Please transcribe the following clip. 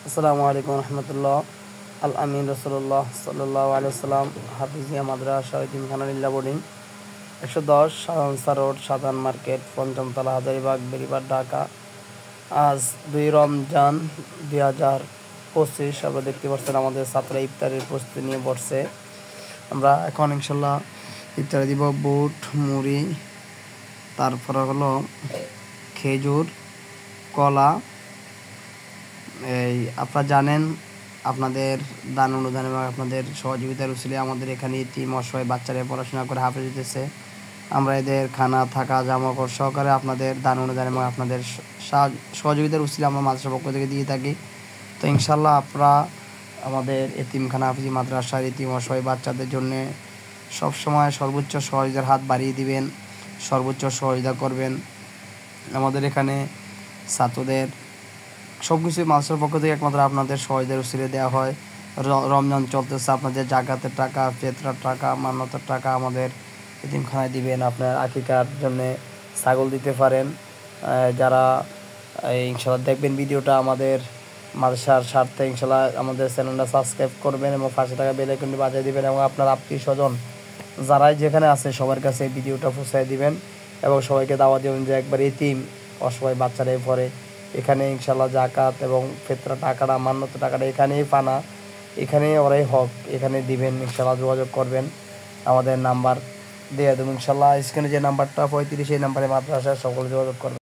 আসসালামু আলাইকুম রহমতুল্লাহ। আল আমিন রসুল্লাহ সাল্লাহ আলাইসাল্লাম হাফিজিয়া মাদ্রাসা ইতিমখানা লিল্লা বোর্ডিং 110 শাহজাহান রোড সাধারণ মার্কেট পঞ্চমতলা হাজারিবাগ বেরিবাদ ঢাকা। আজ 2 রমজান 2025। আপনারা দেখতে পাচ্ছেন আমাদের ছাত্ররা ইফতারের প্রস্তুতি নিয়ে বসছে। আমরা এখন ইনশাল্লাহ ইফতারে দিব বুট মুড়ি, তারপরে হলো খেজুর, কলা। এই আপনারা জানেন আপনাদের দান অনুদান এবং আপনাদের সহযোগিতার উছিলে আমাদের এখানে এতিম অসহায় বাচ্চারা পড়াশোনা করে হাফেজ হইতেছে। আমরা এদের খানা থাকা জামা কাপড় সহকারে আপনাদের দান অনুদান এবং আপনাদের সহযোগিতার উছিলে আমরা মাদ্রাসার পক্ষ থেকে দিয়ে থাকি। তো ইনশাল্লাহ আপনারা আমাদের এতিমখানা হাফিজি মাদ্রাসার এতিম অসহায় বাচ্চাদের জন্যে সবসময় সর্বোচ্চ সহযোগিতার হাত বাড়িয়ে দিবেন, সর্বোচ্চ সহযোগিতা করবেন। আমাদের এখানে ছাত্রদের সব কিছুই মাদ্রাসার পক্ষ থেকে একমাত্র আপনাদের সহজের উছিলে দেওয়া হয়। রমজান চলতেছে, আপনাদের জাকাতের টাকা, ফিতরার টাকা, মান্নতের টাকা আমাদের এতিমখানায় দিবেন। আপনার আকিকার জন্যে ছাগল দিতে পারেন। যারা ইনশাল্লাহ দেখবেন ভিডিওটা আমাদের মাদ্রাসার স্বার্থে ইনশাল্লাহ আমাদের চ্যানেলটা সাবস্ক্রাইব করবেন এবং পাশে থাকা বেল আইকনটি বাজিয়ে দিবেন এবং আপনার আত্মীয় স্বজন যারাই যেখানে আছে সবার কাছে এই ভিডিওটা পৌঁছায় দিবেন এবং সবাইকে দাওয়াত দিবেন যে একবার এতিম অসহায় বাচ্চারাই পড়ে এখানে ইনশাল্লাহ জাকাত এবং ফিতরা টাকাটা, মান্যতের টাকাটা এখানেই পানা, এখানেই ওরাই হক, এখানে দিবেন। ইনশাল্লাহ যোগাযোগ করবেন, আমাদের নাম্বার দিয়ে দেবেন ইনশাল্লাহ। স্ক্রিনে যে নাম্বারটা 35 এই নাম্বারে মাদ্রাসার সকলে যোগাযোগ করবেন।